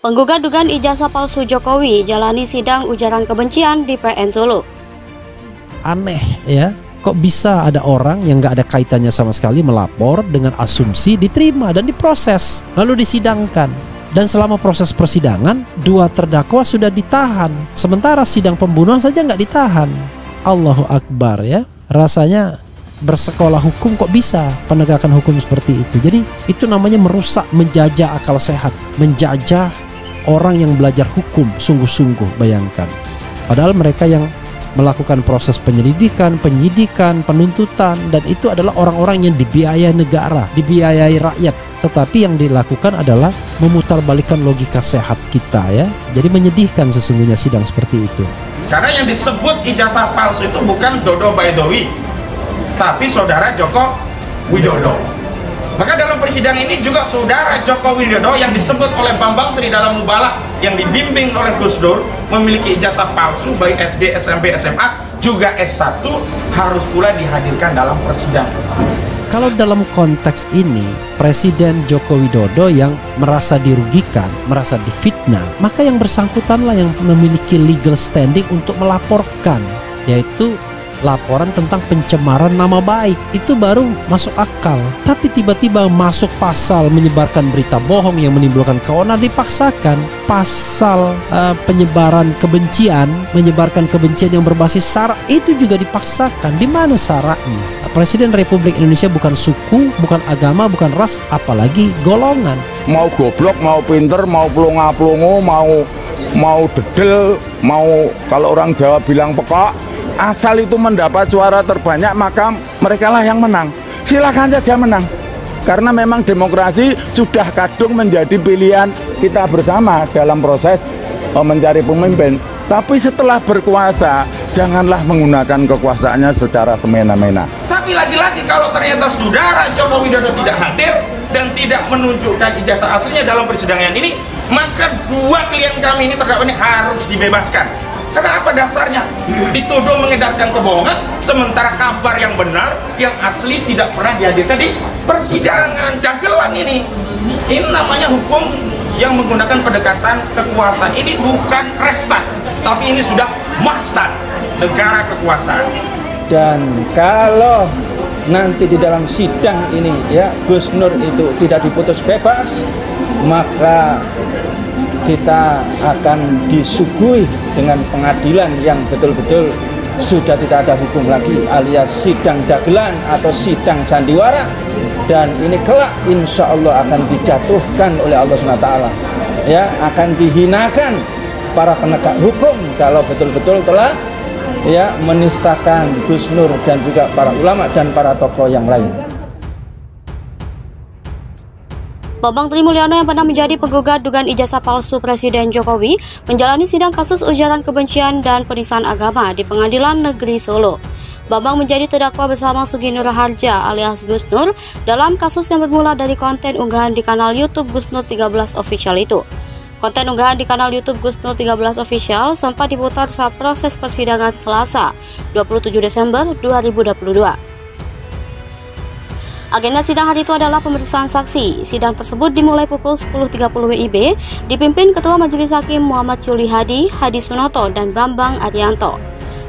Penggugat dugaan ijazah palsu Jokowi jalani sidang ujaran kebencian di PN Solo. Aneh ya, kok bisa ada orang yang nggak ada kaitannya sama sekali melapor dengan asumsi diterima dan diproses lalu disidangkan. Dan selama proses persidangan, dua terdakwa sudah ditahan, sementara sidang pembunuhan saja nggak ditahan. Allahu Akbar ya, rasanya bersekolah hukum kok bisa penegakan hukum seperti itu. Jadi itu namanya merusak, menjajah akal sehat, menjajah orang yang belajar hukum sungguh-sungguh, bayangkan. Padahal mereka yang melakukan proses penyelidikan, penyidikan, penuntutan, dan itu adalah orang-orang yang dibiayai negara, dibiayai rakyat. Tetapi yang dilakukan adalah memutarbalikkan logika sehat kita ya. Jadi menyedihkan sesungguhnya sidang seperti itu. Karena yang disebut ijazah palsu itu bukan Dodo Baidowi, tapi saudara Joko Widodo. Maka dalam persidangan ini juga saudara Joko Widodo yang disebut oleh Bambang Tridalam Mubalak yang dibimbing oleh Gus Dur memiliki ijazah palsu baik SD, SMP, SMA, juga S1 harus pula dihadirkan dalam persidangan. Kalau dalam konteks ini Presiden Joko Widodo yang merasa dirugikan, merasa difitnah, maka yang bersangkutanlah yang memiliki legal standing untuk melaporkan, yaitu laporan tentang pencemaran nama baik. Itu baru masuk akal. Tapi tiba-tiba masuk pasal menyebarkan berita bohong yang menimbulkan keonaran, dipaksakan. Pasal penyebaran kebencian, menyebarkan kebencian yang berbasis sara, itu juga dipaksakan. Di mana saranya? Presiden Republik Indonesia bukan suku, bukan agama, bukan ras, apalagi golongan. Mau goblok, mau pinter, mau pelongo-pelongo, mau dedel, mau kalau orang Jawa bilang pekok, asal itu mendapat suara terbanyak maka mereka lah yang menang. Silakan saja menang. Karena memang demokrasi sudah kadung menjadi pilihan kita bersama dalam proses mencari pemimpin. Tapi setelah berkuasa, janganlah menggunakan kekuasaannya secara semena-mena. Tapi lagi-lagi kalau ternyata saudara Joko Widodo tidak hadir dan tidak menunjukkan ijazah aslinya dalam persidangan ini, maka dua klien kami ini terdakwa ini harus dibebaskan. Karena apa dasarnya? Dituduh mengedarkan kebohongan, sementara kabar yang benar, yang asli tidak pernah dihadirkan di persidangan. Dagelan ini. Ini namanya hukum yang menggunakan pendekatan kekuasaan. Ini bukan restat, tapi ini sudah mastat, negara kekuasaan. Dan kalau nanti di dalam sidang ini ya Gus Nur itu tidak diputus bebas, maka kita akan disuguhi dengan pengadilan yang betul-betul sudah tidak ada hukum lagi, alias sidang dagelan atau sidang sandiwara. Dan ini kelak insya Allah akan dijatuhkan oleh Allah SWT ya, akan dihinakan para penegak hukum kalau betul-betul telah ya menistakan Gus Nur dan juga para ulama dan para tokoh yang lain. Bambang Trimulyono yang pernah menjadi penggugat dugaan ijazah palsu Presiden Jokowi menjalani sidang kasus ujaran kebencian dan penistaan agama di Pengadilan Negeri Solo. Bambang menjadi terdakwa bersama Sugi Nur Harja alias Gus Nur dalam kasus yang bermula dari konten unggahan di kanal YouTube Gus Nur 13 Official itu. Konten unggahan di kanal YouTube Gus Nur 13 Official sempat diputar saat proses persidangan Selasa, 27 Desember 2022. Agenda sidang hari itu adalah pemeriksaan saksi. Sidang tersebut dimulai pukul 10.30 WIB, dipimpin Ketua Majelis Hakim Muhammad Yuli Hadi, Hadi Sunoto, dan Bambang Arianto.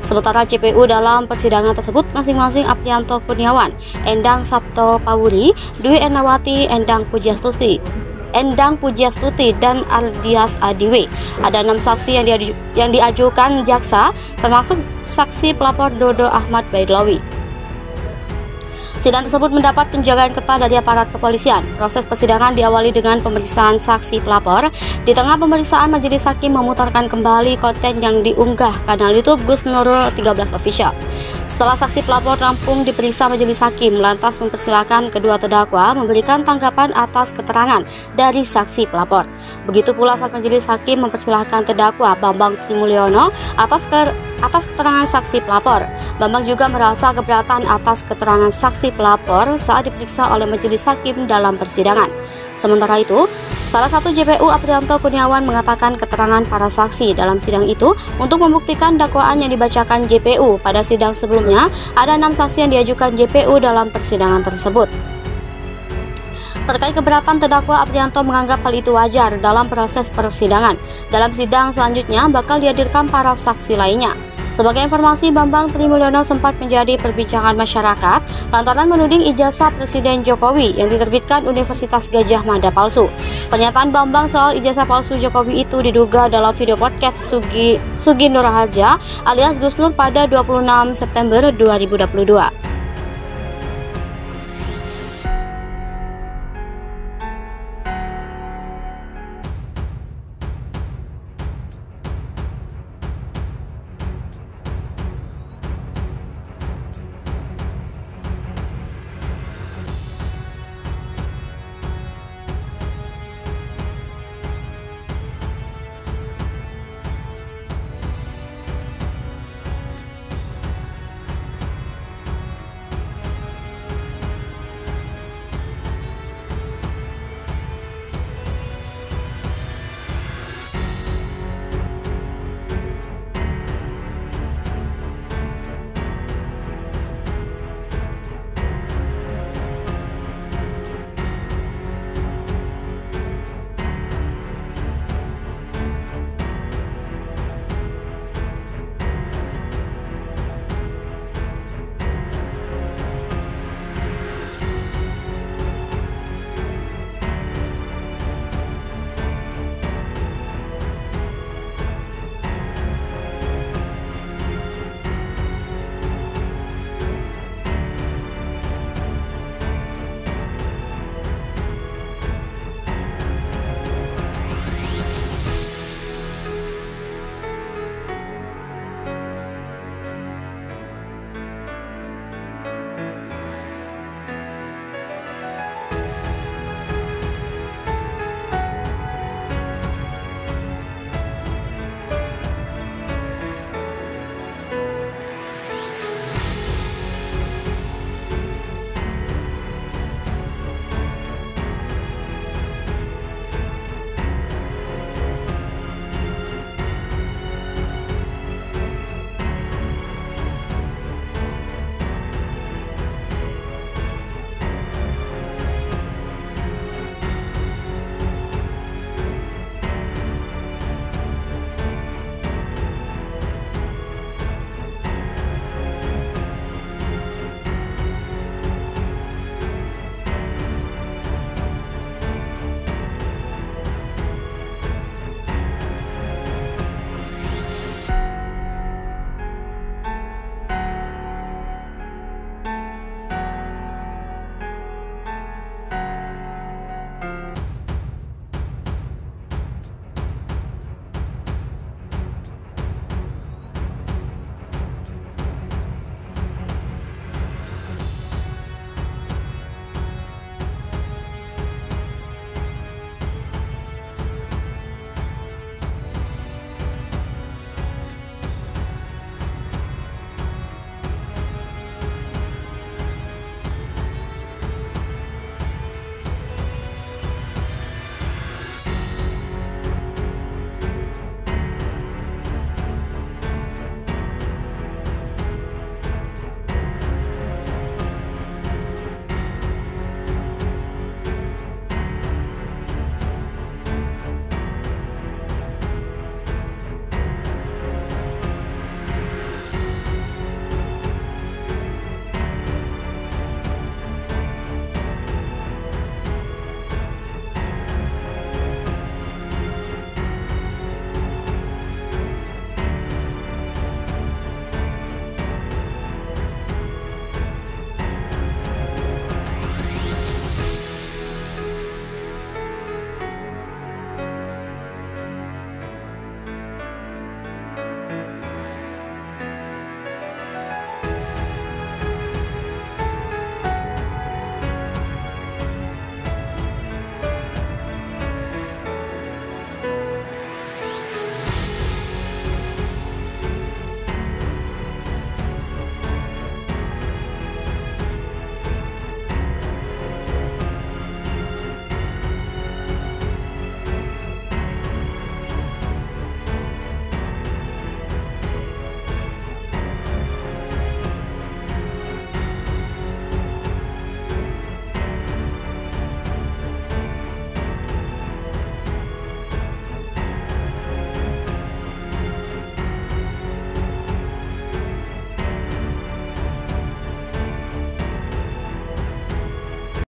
Sementara JPU dalam persidangan tersebut masing-masing Aprianto Kurniawan, Endang Sabto Pawuri, Dwi Ernawati, Endang Pujiastuti, dan Ardias Adiwe. Ada 6 saksi yang diajukan jaksa, termasuk saksi pelapor Dodo Ahmad Baidowi. Sidang tersebut mendapat penjagaan ketat dari aparat kepolisian. Proses persidangan diawali dengan pemeriksaan saksi pelapor. Di tengah pemeriksaan, majelis hakim memutarkan kembali konten yang diunggah kanal YouTube Gus Nur 13 Official. Setelah saksi pelapor rampung diperiksa, majelis hakim lantas mempersilahkan kedua terdakwa memberikan tanggapan atas keterangan dari saksi pelapor. Begitu pula saat majelis hakim mempersilahkan terdakwa Bambang Trimulyono atas keterangan saksi pelapor. Bambang juga merasa keberatan atas keterangan saksi pelapor saat diperiksa oleh majelis hakim dalam persidangan. Sementara itu, salah satu JPU Aprianto Kurniawan mengatakan keterangan para saksi dalam sidang itu untuk membuktikan dakwaan yang dibacakan JPU. Pada sidang sebelumnya, ada 6 saksi yang diajukan JPU dalam persidangan tersebut. Terkait keberatan terdakwa, Aprianto menganggap hal itu wajar dalam proses persidangan. Dalam sidang selanjutnya bakal dihadirkan para saksi lainnya. Sebagai informasi, Bambang Trimulyono sempat menjadi perbincangan masyarakat lantaran menuding ijazah Presiden Jokowi yang diterbitkan Universitas Gadjah Mada palsu. Pernyataan Bambang soal ijazah palsu Jokowi itu diduga dalam video podcast Sugi Nur Harja alias Gus Nur pada 26 September 2022.